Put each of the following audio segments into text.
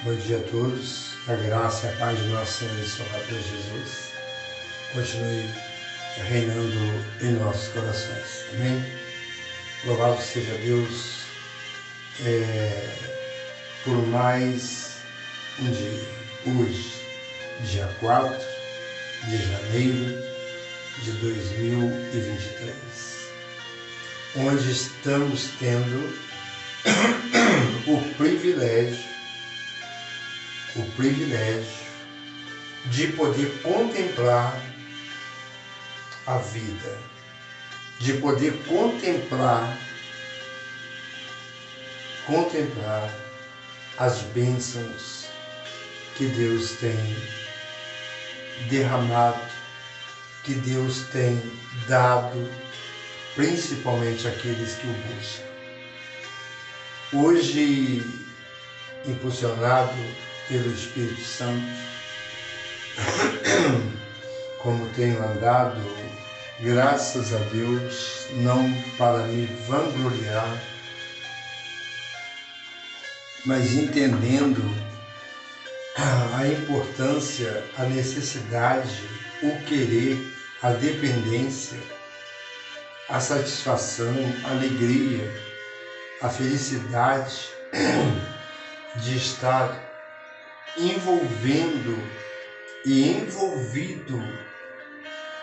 Bom dia a todos, a graça e a paz de nosso Senhor e Salvador Jesus continue reinando em nossos corações, amém? Louvado seja Deus por mais um dia, hoje, dia 4 de janeiro de 2023, onde estamos tendo o privilégio de poder contemplar a vida, de poder contemplar as bênçãos que Deus tem derramado, que Deus tem dado, principalmente àqueles que o buscam. Hoje, impulsionado pelo Espírito Santo, como tenho andado, graças a Deus, não para me vangloriar, mas entendendo a importância, a necessidade, o querer, a dependência, a satisfação, a alegria, a felicidade de estar envolvido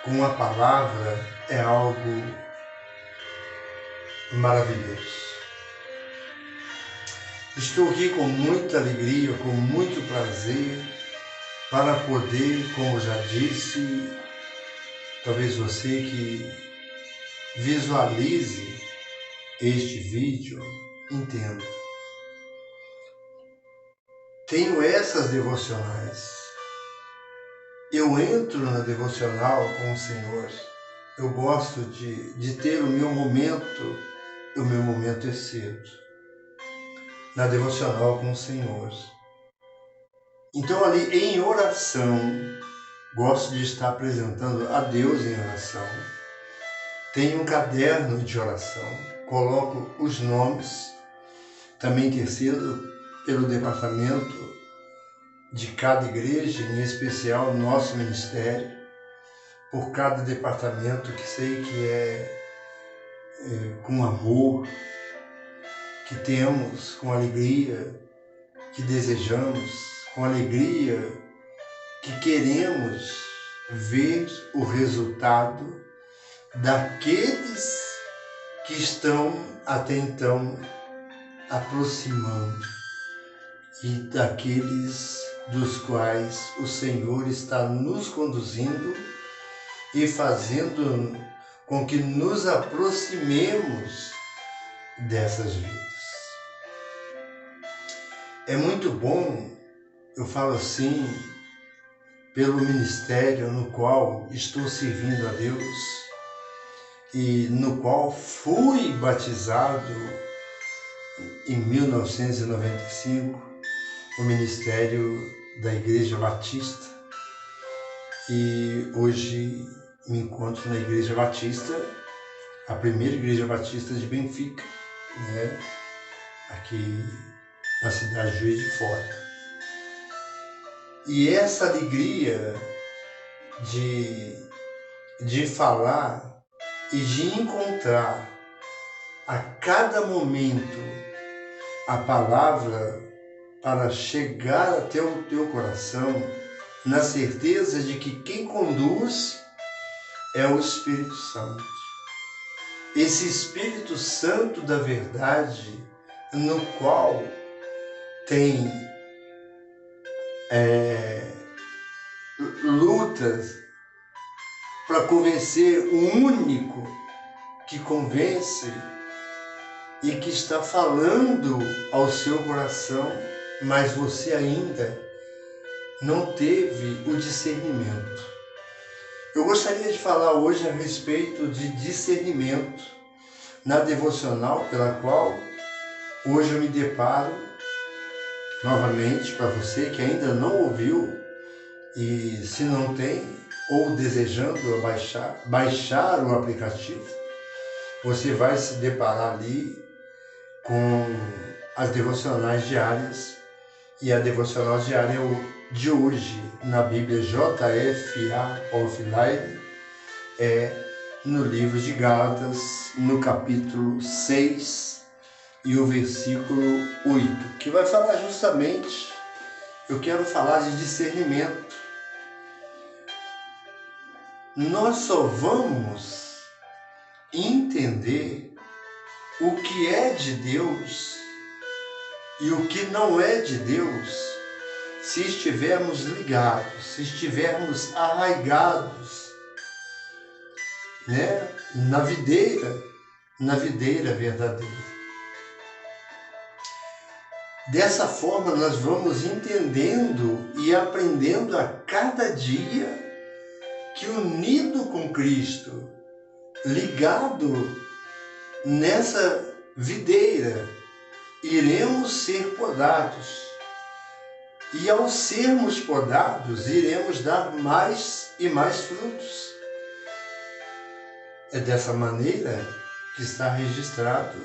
com a palavra é algo maravilhoso. Estou aqui com muita alegria, com muito prazer, para poder, como já disse, talvez você que visualize este vídeo, entenda. Tenho essas devocionais. Eu entro na devocional com o Senhor. Eu gosto de ter o meu momento é cedo, na devocional com o Senhor. Então ali em oração, gosto de estar apresentando a Deus em oração. Tenho um caderno de oração, coloco os nomes, também intercedo pelo departamento de cada igreja, em especial nosso ministério, por cada departamento que sei que é com amor, que temos com alegria, que desejamos, com alegria, que queremos ver o resultado daqueles que estão até então aproximando e daqueles dos quais o Senhor está nos conduzindo e fazendo com que nos aproximemos dessas vidas. É muito bom, eu falo assim, pelo ministério no qual estou servindo a Deus e no qual fui batizado em 1995, o ministério da Igreja Batista, e hoje me encontro na Igreja Batista, a primeira Igreja Batista de Benfica, aqui na cidade de Juiz de Fora. E essa alegria de falar e de encontrar a cada momento a palavra para chegar até o teu coração, na certeza de que quem conduz é o Espírito Santo. Esse Espírito Santo da verdade, no qual tem lutas para convencer o único que convence e que está falando ao seu coração, mas você ainda não teve o discernimento. Eu gostaria de falar hoje a respeito de discernimento na devocional pela qual hoje eu me deparo novamente para você que ainda não ouviu e se não tem ou desejando baixar o aplicativo, você vai se deparar ali com as devocionais diárias, e a devocional diária de hoje, na Bíblia JFA Offline, é no livro de Gálatas, no capítulo 6 e o versículo 8, que vai falar justamente, eu quero falar de discernimento. Nós só vamos entender o que é de Deus e o que não é de Deus se estivermos ligados, se estivermos arraigados, né, na videira verdadeira. Dessa forma nós vamos entendendo e aprendendo a cada dia que, unido com Cristo, ligado nessa videira, iremos ser podados. E ao sermos podados, iremos dar mais e mais frutos. É dessa maneira que está registrado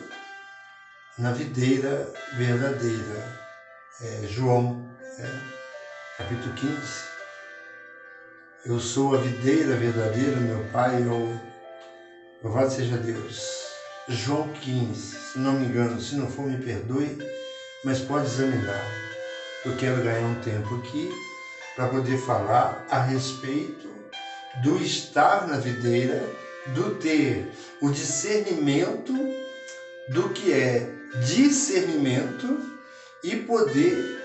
na videira verdadeira. João, capítulo 15. Eu sou a videira verdadeira, meu Pai, louvado seja Deus. João 15, se não me engano, se não for, me perdoe, mas pode examinar. Eu quero ganhar um tempo aqui para poder falar a respeito do estar na videira, do ter o discernimento do que é discernimento e poder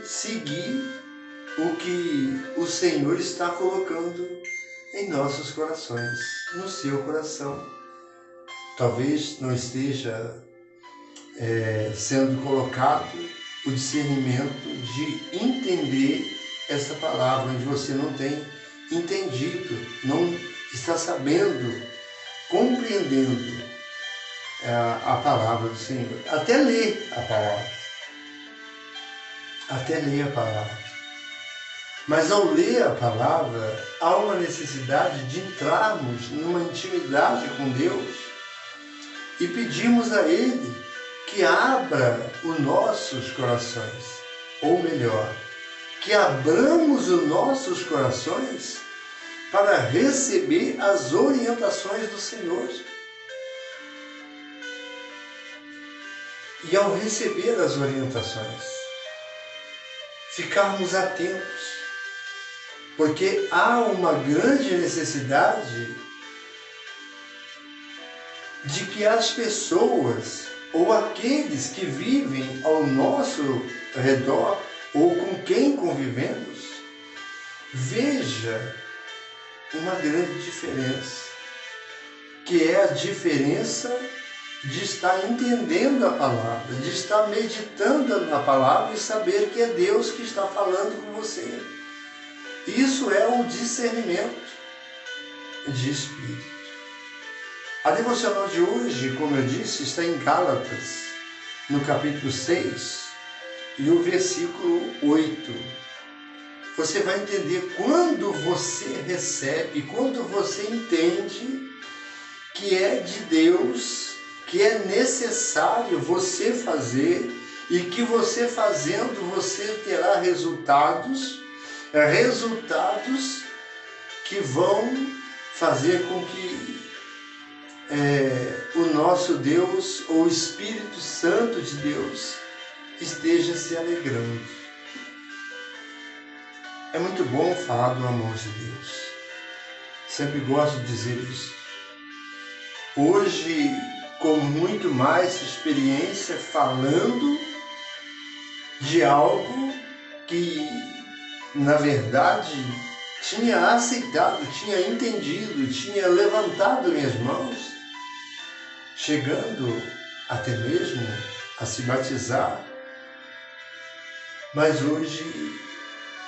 seguir o que o Senhor está colocando em nossos corações, no seu coração. Talvez não esteja sendo colocado o discernimento de entender essa palavra, onde você não tem entendido, não está sabendo, compreendendo a palavra do Senhor. Até ler a palavra. Mas ao ler a palavra, há uma necessidade de entrarmos numa intimidade com Deus e pedirmos a Ele que abra os nossos corações, ou melhor, que abramos os nossos corações para receber as orientações do Senhor. E ao receber as orientações, ficarmos atentos, porque há uma grande necessidade de que as pessoas ou aqueles que vivem ao nosso redor ou com quem convivemos, veja uma grande diferença, que é a diferença de estar entendendo a palavra, de estar meditando na palavra e saber que é Deus que está falando com você. Isso é um discernimento de espírito. A devocional de hoje, como eu disse, está em Gálatas, no capítulo 6 e o versículo 8. Você vai entender quando você recebe, quando você entende que é de Deus, que é necessário você fazer e que você fazendo você terá resultados que vão fazer com que o nosso Deus, ou o Espírito Santo de Deus, esteja se alegrando. É muito bom falar do amor de Deus. Sempre gosto de dizer isso. Hoje, com muito mais experiência, falando de algo que, na verdade, tinha aceitado, tinha entendido, tinha levantado minhas mãos, chegando até mesmo a se batizar, mas hoje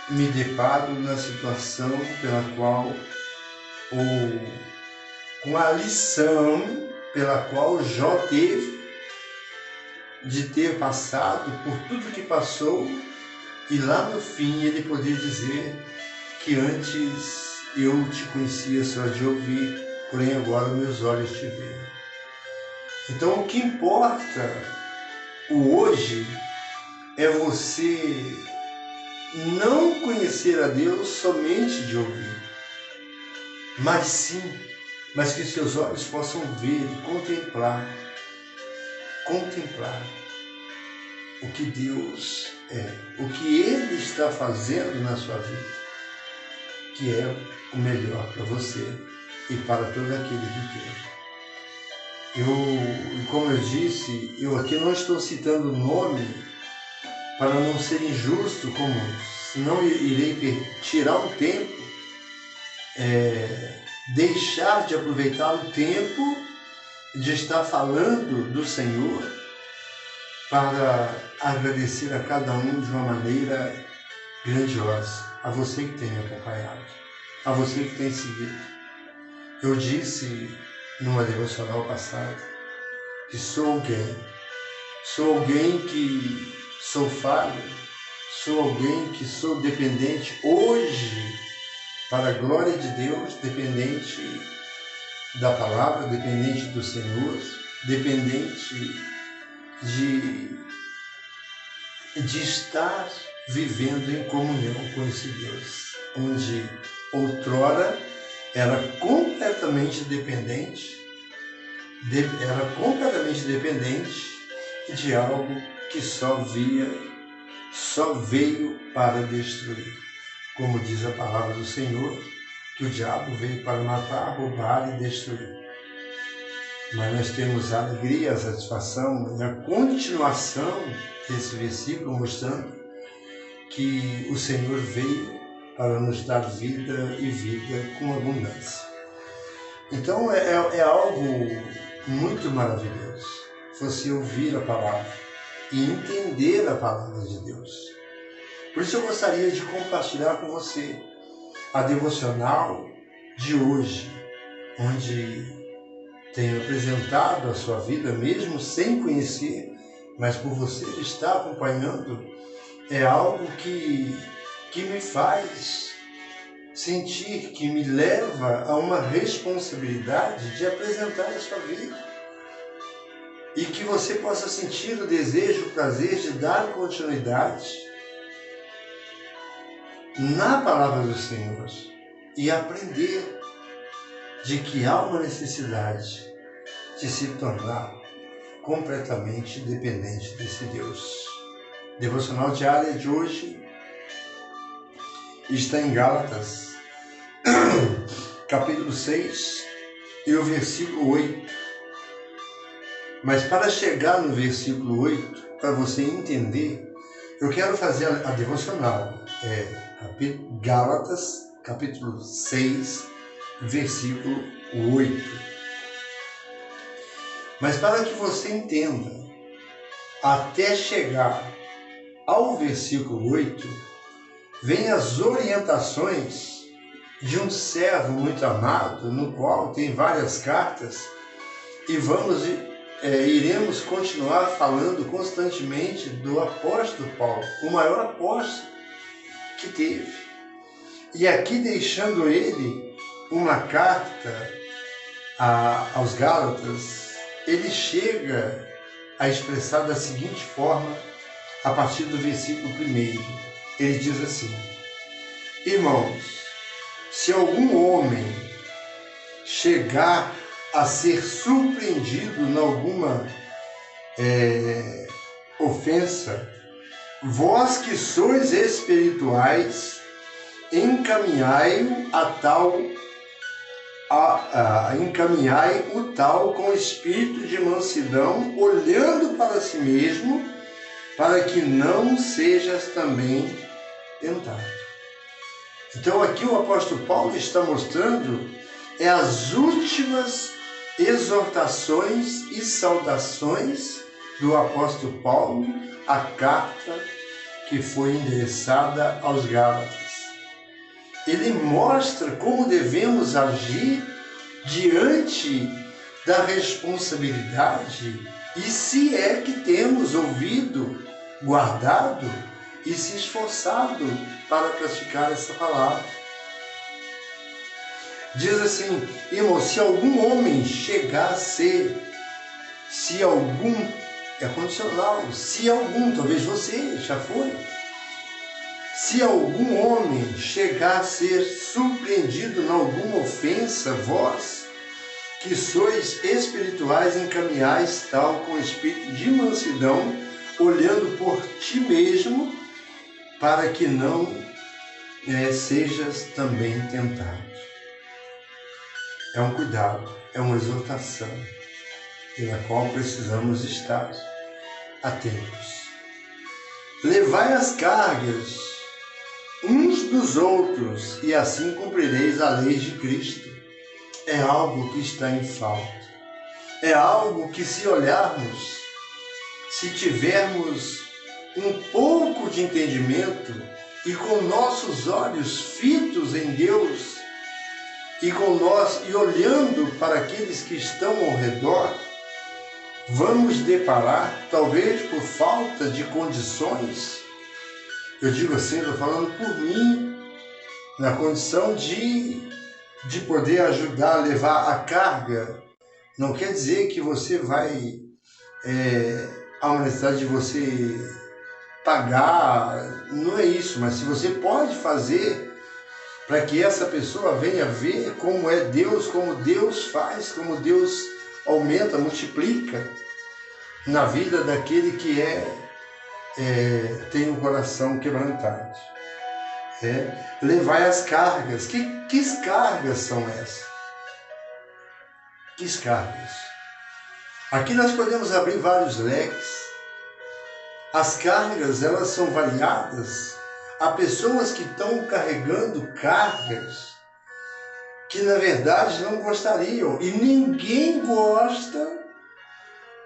me deparo na situação pela qual, ou com a lição pela qual Jó teve de ter passado por tudo que passou e lá no fim ele poder dizer que antes eu te conhecia só de ouvir, porém agora meus olhos te veem. Então o que importa O hoje é você não conhecer a Deus somente de ouvir, mas que seus olhos possam ver e contemplar o que Deus é, o que Ele está fazendo na sua vida, que é o melhor para você e para todo aquele que quer. Como eu disse, eu aqui não estou citando o nome para não ser injusto com muitos, senão irei tirar um tempo, deixar de aproveitar o tempo de estar falando do Senhor para agradecer a cada um de uma maneira grandiosa, a você que tem me acompanhado, a você que tem seguido. Eu disse numa devocional passada que sou alguém que sou falho, sou alguém que sou dependente hoje, para a glória de Deus, dependente da palavra, dependente do Senhor, dependente de estar vivendo em comunhão com esse Deus, onde outrora era completamente dependente de algo que só veio para destruir. Como diz a palavra do Senhor, que o diabo veio para matar, roubar e destruir. Mas nós temos a alegria, a satisfação e a continuação desse versículo mostrando que o Senhor veio para nos dar vida e vida com abundância. Então é algo muito maravilhoso você ouvir a palavra e entender a palavra de Deus. Por isso eu gostaria de compartilhar com você a devocional de hoje, onde tenho apresentado a sua vida, mesmo sem conhecer, mas por você estar acompanhando, é algo que me faz sentir, que me leva a uma responsabilidade de apresentar a sua vida. E que você possa sentir o desejo, o prazer de dar continuidade na palavra do Senhor e aprender de que há uma necessidade de se tornar completamente dependente desse Deus. Devocional diária de hoje está em Gálatas, capítulo 6 e o versículo 8. Mas para chegar no versículo 8, para você entender, eu quero fazer a devocional. Gálatas, capítulo 6, versículo 8. Mas para que você entenda, até chegar ao versículo 8, vem as orientações de um servo muito amado, no qual tem várias cartas, e iremos continuar falando constantemente do apóstolo Paulo, o maior apóstolo que teve. E aqui deixando ele uma carta aos Gálatas, ele chega a expressar da seguinte forma, a partir do versículo 1. Ele diz assim: irmãos, se algum homem chegar a ser surpreendido em alguma ofensa, vós que sois espirituais, encaminhai o tal com espírito de mansidão, olhando para si mesmo, para que não sejas também tentado. Então aqui o apóstolo Paulo está mostrando as últimas exortações e saudações do apóstolo Paulo, a carta que foi endereçada aos Gálatas. Ele mostra como devemos agir diante da responsabilidade e se é que temos ouvido, guardado e se esforçado para praticar essa palavra. Diz assim: irmão, se algum homem chegar a ser, se algum É condicional. Se algum, talvez você já foi, se algum homem chegar a ser surpreendido em alguma ofensa, vós, que sois espirituais, encaminhais tal com espírito de mansidão, olhando por ti mesmo, para que não sejas também tentado. É um cuidado, é uma exortação, pela qual precisamos estar atentos. Levai as cargas uns dos outros, e assim cumprireis a lei de Cristo. É algo que está em falta. É algo que, se olharmos, se tivermos um pouco de entendimento e com nossos olhos fitos em Deus e olhando para aqueles que estão ao redor, vamos deparar, talvez por falta de condições, eu digo assim, estou falando por mim, na condição de poder ajudar a levar a carga. Não quer dizer que você vai, há uma necessidade de você pagar, não é isso, mas se você pode fazer para que essa pessoa venha ver como é Deus, como Deus faz, como Deus aumenta, multiplica na vida daquele que tem um coração quebrantado. Levai as cargas. Que cargas são essas? Que cargas? Aqui nós podemos abrir vários leques. As cargas, elas são variadas. Há pessoas que estão carregando cargas que na verdade não gostariam, e ninguém gosta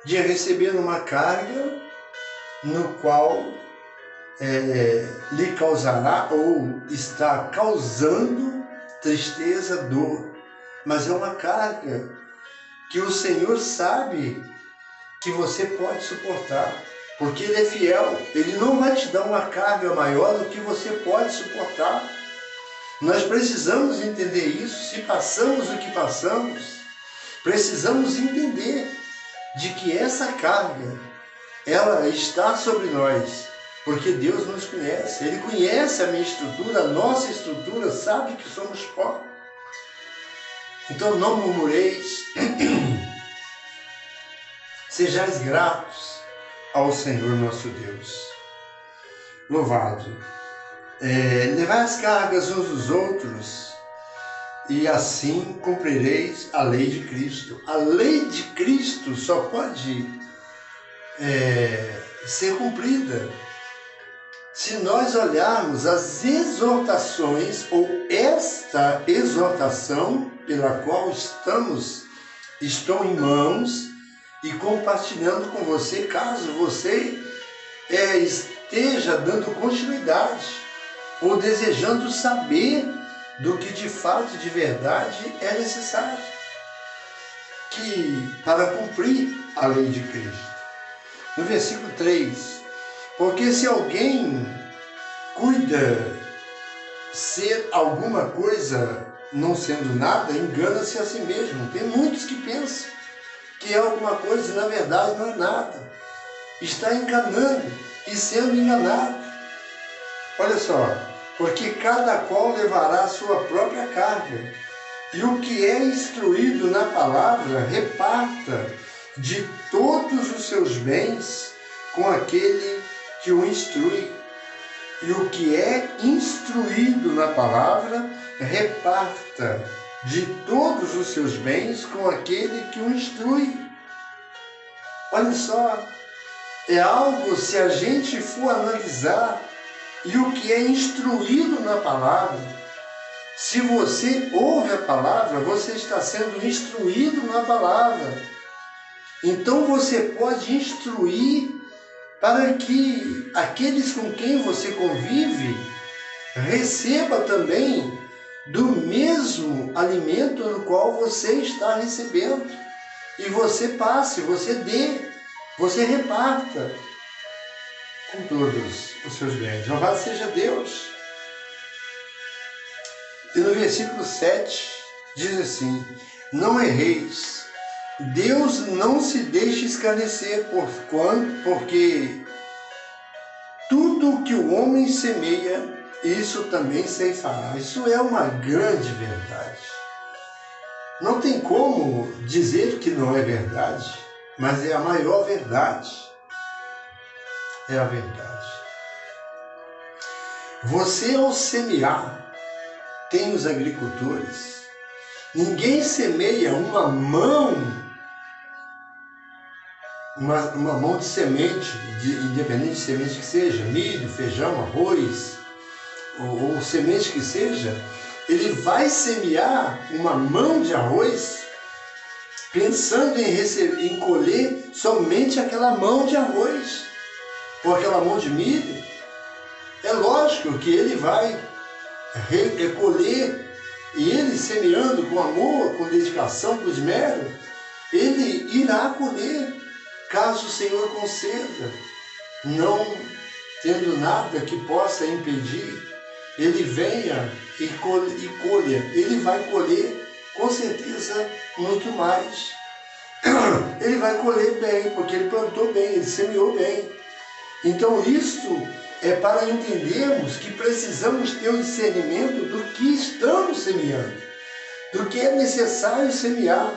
de receber uma carga no qual lhe causará ou está causando tristeza, dor. Mas é uma carga que o Senhor sabe que você pode suportar, porque Ele é fiel. Ele não vai te dar uma carga maior do que você pode suportar. Nós precisamos entender isso. Se passamos o que passamos, precisamos entender de que essa carga, ela está sobre nós, porque Deus nos conhece. Ele conhece a minha estrutura, a nossa estrutura, sabe que somos pó. Então não murmureis, sejais gratos ao Senhor nosso Deus. Louvado. Levai as cargas uns dos outros, e assim cumprireis a lei de Cristo. A lei de Cristo só pode ser cumprida se nós olharmos as exortações, ou esta exortação pela qual estou em mãos e compartilhando com você, caso você esteja dando continuidade ou desejando saber do que de fato, de verdade, é necessário para cumprir a lei de Cristo. No versículo 3, porque se alguém cuida ser alguma coisa, não sendo nada, engana-se a si mesmo. Tem muitos que pensam que é alguma coisa e na verdade não é nada. Está enganando e sendo enganado. Olha só, porque cada qual levará a sua própria carga. E o que é instruído na palavra, reparta de todos os seus bens com aquele que o instrui. E o que é instruído na palavra, reparta de todos os seus bens com aquele que o instrui. Olha só, é algo, se a gente for analisar, e o que é instruído na palavra, se você ouve a palavra, você está sendo instruído na palavra. Então você pode instruir para que aqueles com quem você convive receba também do mesmo alimento no qual você está recebendo. E você passe, você dê, você reparta com todos os seus bens. Louvado seja Deus. E no versículo 7 diz assim: não erreis, Deus não se deixa escarnecer, porque tudo que o homem semeia, isso também ceifará. Isso é uma grande verdade. Não tem como dizer que não é verdade, mas é a maior verdade. É a verdade. Você, ao semear, tem os agricultores. Ninguém semeia uma mão de semente, independente de semente que seja, milho, feijão, arroz, ou semente que seja, ele vai semear uma mão de arroz pensando em colher somente aquela mão de arroz, ou aquela mão de milho. É lógico que ele vai colher, e ele semeando com amor, com dedicação, com esmero, ele irá colher, caso o Senhor conceda, não tendo nada que possa impedir, ele venha e colha. Ele vai colher, com certeza, muito mais. Ele vai colher bem, porque ele plantou bem, ele semeou bem. Então, isto é para entendermos que precisamos ter um discernimento do que estamos semeando, do que é necessário semear,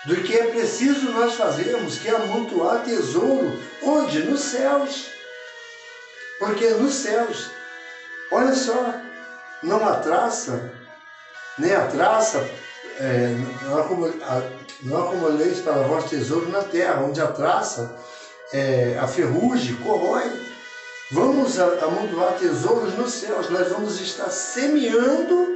do que é preciso nós fazermos, que é amontoar tesouro, onde? Nos céus. Porque nos céus, olha só, não há traça, nem a traça, não acumuleis para vós tesouro na terra, onde a traça, a ferrugem, corrói. Vamos amontoar tesouros nos céus, nós vamos estar semeando,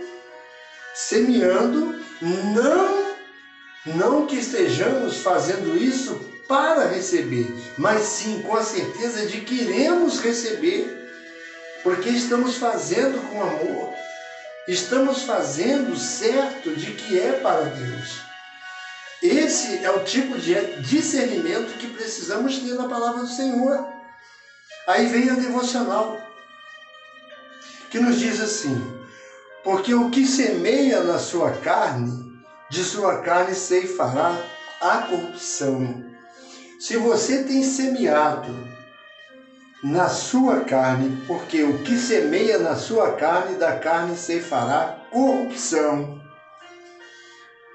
não que estejamos fazendo isso para receber, mas sim com a certeza de que iremos receber, porque estamos fazendo com amor, estamos fazendo certo de que é para Deus. Esse é o tipo de discernimento que precisamos ter na palavra do Senhor. Aí vem a devocional, que nos diz assim: porque o que semeia na sua carne, de sua carne ceifará a corrupção. Se você tem semeado na sua carne, porque o que semeia na sua carne, da carne ceifará corrupção.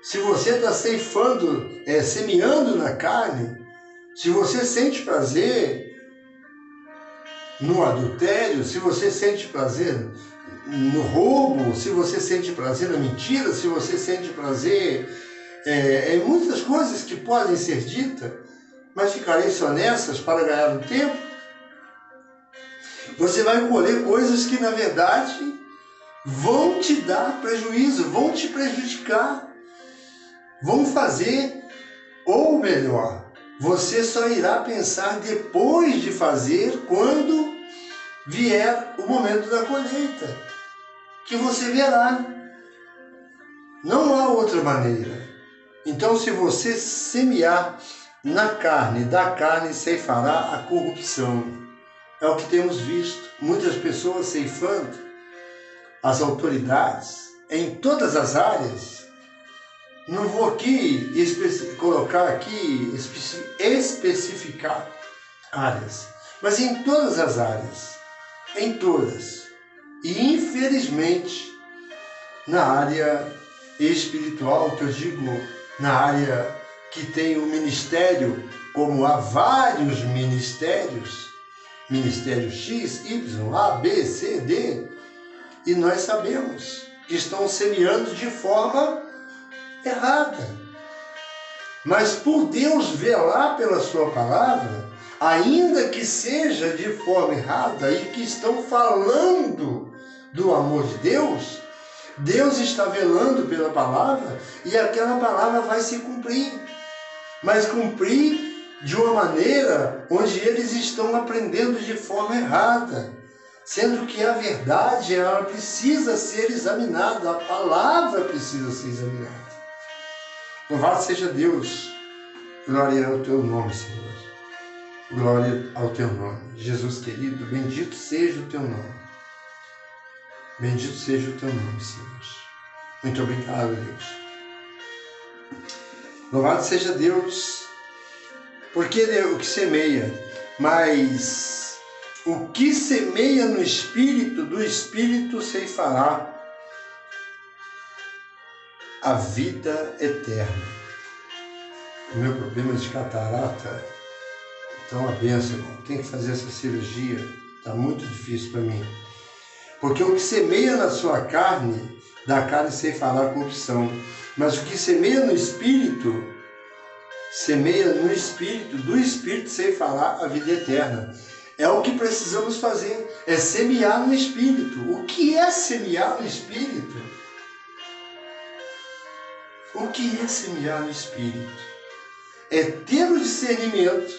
Se você está semeando na carne, se você sente prazer no adultério, se você sente prazer no roubo, se você sente prazer na mentira, se você sente prazer em muitas coisas que podem ser ditas, mas ficareis honestas para ganhar um tempo, você vai colher coisas que na verdade vão te dar prejuízo, vão te prejudicar, vão fazer, ou melhor, você só irá pensar depois de fazer, quando vier o momento da colheita, que você verá. Não há outra maneira. Então, se você semear na carne, da carne ceifará a corrupção. É o que temos visto. Muitas pessoas ceifando, as autoridades, em todas as áreas. Não vou aqui especificar áreas, mas em todas as áreas, em todas. E infelizmente, na área espiritual, que eu digo, na área que tem o ministério, como há vários ministérios, ministério X, Y, A, B, C, D, e nós sabemos que estão semeando de forma errada. Mas por Deus velar pela sua palavra, ainda que seja de forma errada e que estão falando do amor de Deus, Deus está velando pela palavra e aquela palavra vai se cumprir. Mas cumprir de uma maneira onde eles estão aprendendo de forma errada, sendo que a verdade, ela precisa ser examinada, a palavra precisa ser examinada. Louvado seja Deus, glória ao teu nome, Senhor, glória ao teu nome. Jesus querido, bendito seja o teu nome, bendito seja o teu nome, Senhor. Muito obrigado, Deus. Louvado seja Deus, porque Ele é o que semeia, mas o que semeia no Espírito, do Espírito ceifará a vida eterna. O meu problema de catarata está uma bênção, irmão. Tem que fazer essa cirurgia, está muito difícil para mim. Porque o que semeia na sua carne, da carne ceifará a corrupção. Mas o que semeia no Espírito, do Espírito ceifará a vida eterna. É o que precisamos fazer, é semear no Espírito. O que é semear no Espírito? O que é semear no Espírito? É ter o discernimento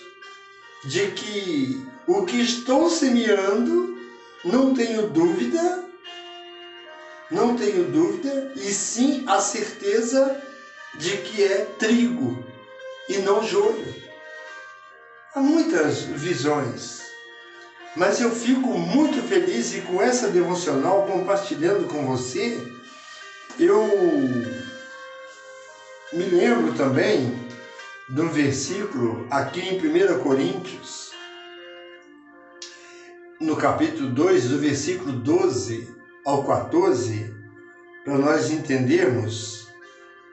de que o que estou semeando, não tenho dúvida, e sim a certeza de que é trigo e não joio. Há muitas visões, mas eu fico muito feliz e com essa devocional, compartilhando com você, eu me lembro também de um versículo aqui em 1 Coríntios, no capítulo 2, do versículo 12 ao 14, para nós entendermos,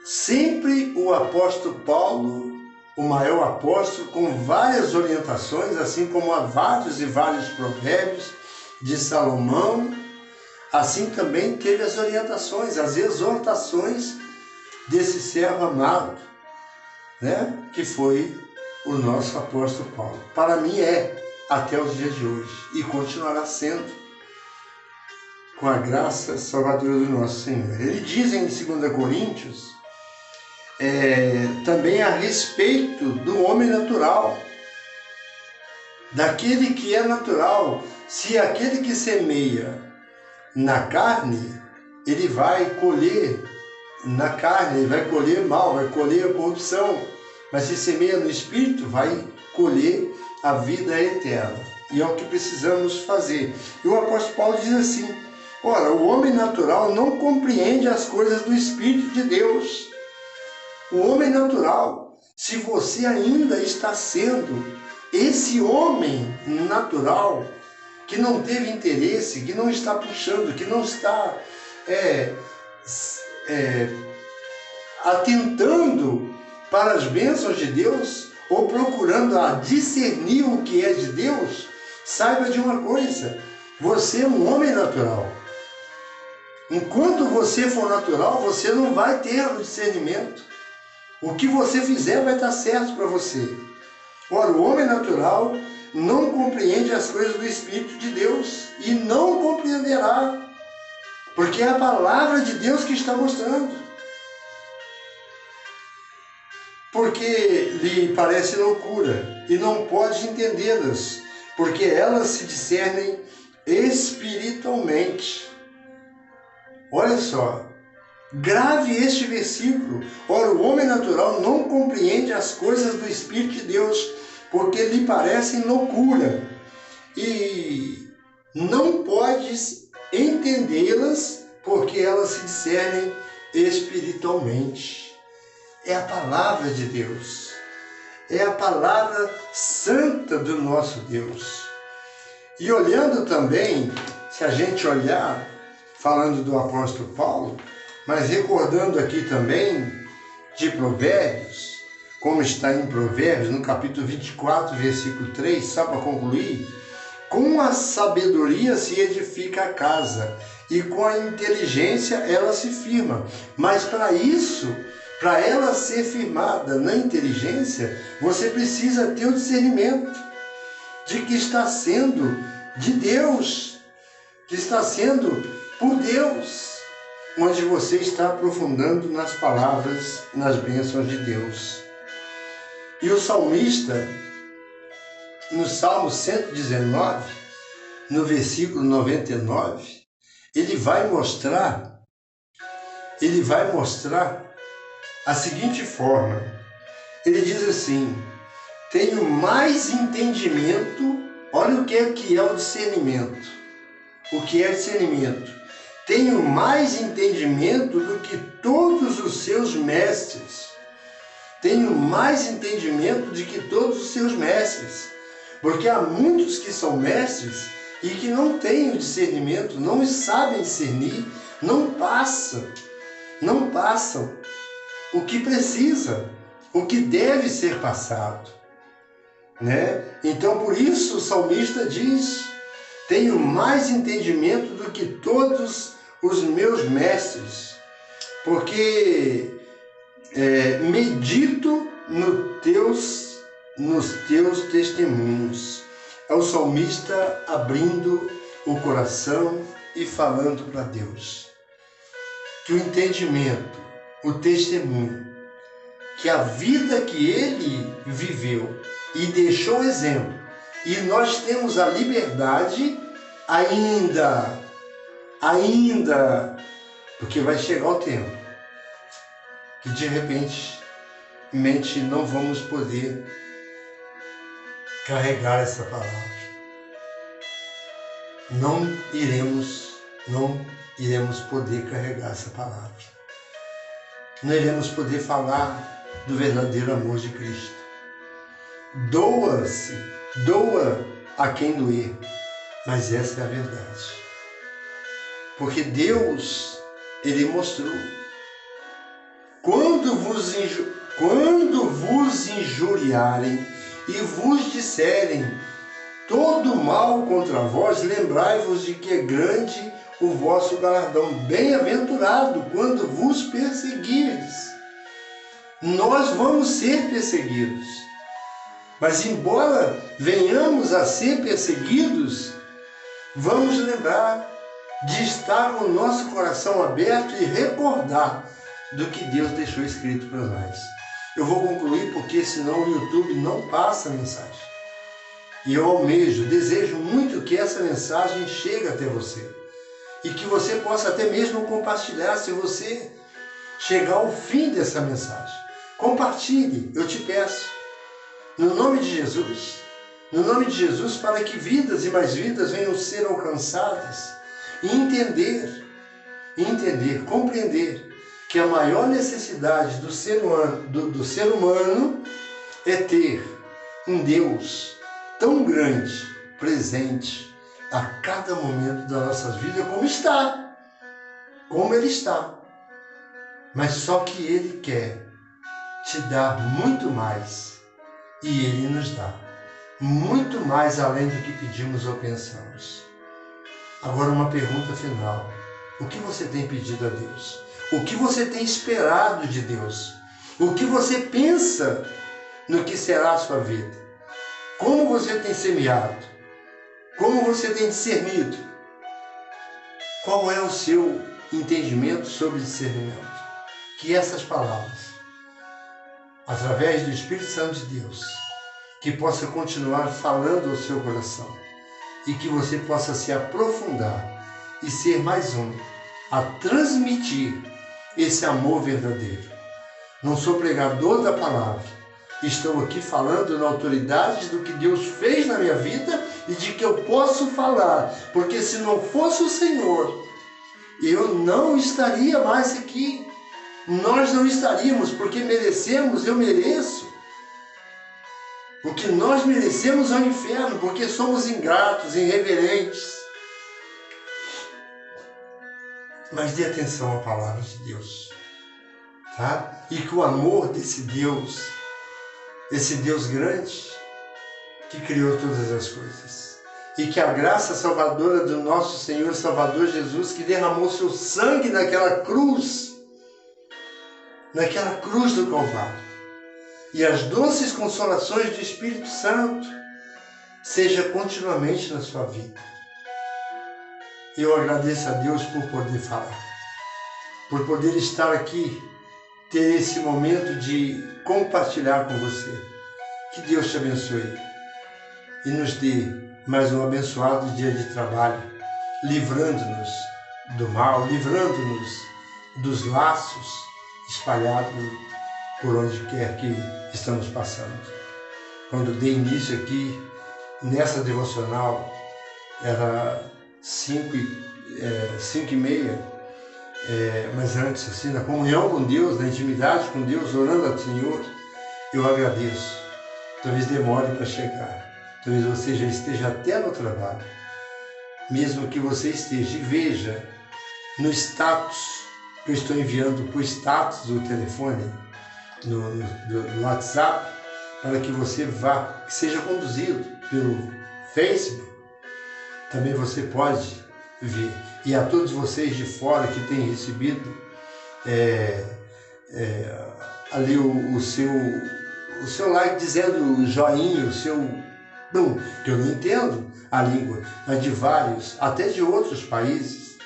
sempre o apóstolo Paulo, o maior apóstolo, com várias orientações, assim como há vários e vários provérbios de Salomão, assim também teve as orientações, as exortações desse servo amado, né? Que foi o nosso apóstolo Paulo. Para mim até os dias de hoje, e continuará sendo, com a graça salvadora do nosso Senhor. Ele diz em 2 Coríntios, também a respeito do homem natural, daquele que é natural. Se aquele que semeia na carne, ele vai colher na carne, ele vai colher mal, vai colher a corrupção, mas se semeia no Espírito, vai colher a vida eterna. E é o que precisamos fazer. E o apóstolo Paulo diz assim: ora, o homem natural não compreende as coisas do Espírito de Deus. O homem natural, se você ainda está sendo esse homem natural, que não teve interesse, que não está puxando, que não está atentando para as bênçãos de Deus, ou procurando discernir o que é de Deus, saiba de uma coisa: você é um homem natural. Enquanto você for natural, você não vai ter o discernimento. O que você fizer vai estar certo para você. Ora, o homem natural não compreende as coisas do Espírito de Deus, e não compreenderá, porque é a palavra de Deus que está mostrando. Porque lhe parece loucura, e não pode entendê-las, porque elas se discernem espiritualmente. Olha só, grave este versículo. Ora, o homem natural não compreende as coisas do Espírito de Deus, porque lhe parecem loucura, e não podes entendê-las, porque elas se discernem espiritualmente. É a palavra de Deus, é a palavra santa do nosso Deus. E olhando também, se a gente olhar, falando do apóstolo Paulo, mas recordando aqui também de Provérbios, como está em Provérbios, no capítulo 24, versículo 3, só para concluir: com a sabedoria se edifica a casa, e com a inteligência ela se firma. Mas para isso, para ela ser firmada na inteligência, você precisa ter o discernimento de que está sendo de Deus, que está sendo por Deus, onde você está aprofundando nas palavras, nas bênçãos de Deus. E o salmista, no Salmo 119, no versículo 99, ele vai mostrar a seguinte forma. Ele diz assim: tenho mais entendimento. Olha o que é o discernimento. O que é discernimento? Tenho mais entendimento do que todos os seus mestres, tenho mais entendimento do que todos os seus mestres. Porque há muitos que são mestres e que não têm o discernimento, não sabem discernir, não passam o que precisa, o que deve ser passado, né? Então, por isso o salmista diz: tenho mais entendimento do que todos os meus mestres, porque medito nos teus testemunhos. É o salmista abrindo o coração e falando para Deus que o entendimento, o testemunho, que a vida que ele viveu e deixou exemplo, e nós temos a liberdade ainda, porque vai chegar o tempo que de repente não vamos poder carregar essa palavra. Não iremos poder carregar essa palavra. Não iremos poder falar do verdadeiro amor de Cristo. Doa a quem doer, mas essa é a verdade. Porque Deus, Ele mostrou: quando vos injuriarem e vos disserem todo mal contra vós, lembrai-vos de que é grande o vosso galardão. Bem-aventurado quando vos perseguires. Nós vamos ser perseguidos. Mas embora venhamos a ser perseguidos, vamos lembrar de estar com o nosso coração aberto e recordar do que Deus deixou escrito para nós. Eu vou concluir porque senão o YouTube não passa a mensagem. E eu almejo, desejo muito que essa mensagem chegue até você. E que você possa até mesmo compartilhar, se você chegar ao fim dessa mensagem. Compartilhe, eu te peço. No nome de Jesus, para que vidas e mais vidas venham ser alcançadas e entender, compreender que a maior necessidade do ser humano é ter um Deus tão grande, presente a cada momento das nossas vidas, como Ele está. Mas só que Ele quer te dar muito mais. E Ele nos dá muito mais além do que pedimos ou pensamos. Agora uma pergunta final. O que você tem pedido a Deus? O que você tem esperado de Deus? O que você pensa no que será a sua vida? Como você tem semeado? Como você tem discernido? Qual é o seu entendimento sobre discernimento? Que essas palavras, através do Espírito Santo de Deus, que possa continuar falando ao seu coração e que você possa se aprofundar e ser mais um a transmitir esse amor verdadeiro. Não sou pregador da palavra, estou aqui falando na autoridade do que Deus fez na minha vida e de que eu posso falar, porque se não fosse o Senhor, eu não estaria mais aqui. Nós não estaríamos, porque merecemos, eu mereço. O que nós merecemos é o inferno, porque somos ingratos, irreverentes. Mas dê atenção à palavra de Deus, tá? E que o amor desse Deus, esse Deus grande, que criou todas as coisas, e que a graça salvadora do nosso Senhor Salvador Jesus, que derramou seu sangue naquela cruz do Calvário, e as doces consolações do Espírito Santo seja continuamente na sua vida. Eu agradeço a Deus por poder falar, por poder estar aqui, ter esse momento de compartilhar com você. Que Deus te abençoe e nos dê mais um abençoado dia de trabalho, livrando-nos do mal, livrando-nos dos laços espalhados por onde quer que estamos passando. Quando dei início aqui, nessa devocional, era 5h30, mas antes, assim, na comunhão com Deus, na intimidade com Deus, orando ao Senhor, eu agradeço. Talvez demore para chegar. Talvez você já esteja até no trabalho. Mesmo que você esteja, e veja no status que eu estou enviando por status do telefone, no WhatsApp, para que você vá, que seja conduzido pelo Facebook. Também você pode ver. E a todos vocês de fora que têm recebido ali o seu like, dizendo joinha, o seu... Não, que eu não entendo a língua, mas de vários, até de outros países,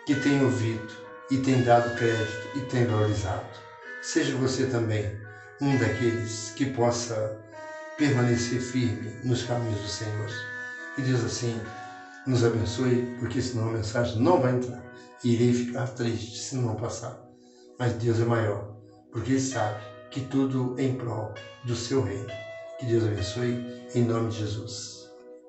que têm ouvido e têm dado crédito e têm valorizado. Seja você também um daqueles que possa permanecer firme nos caminhos do Senhor. Que Deus assim nos abençoe, porque senão a mensagem não vai entrar. E irei ficar triste se não passar. Mas Deus é maior, porque Ele sabe que tudo é em prol do seu reino. Que Deus abençoe, em nome de Jesus.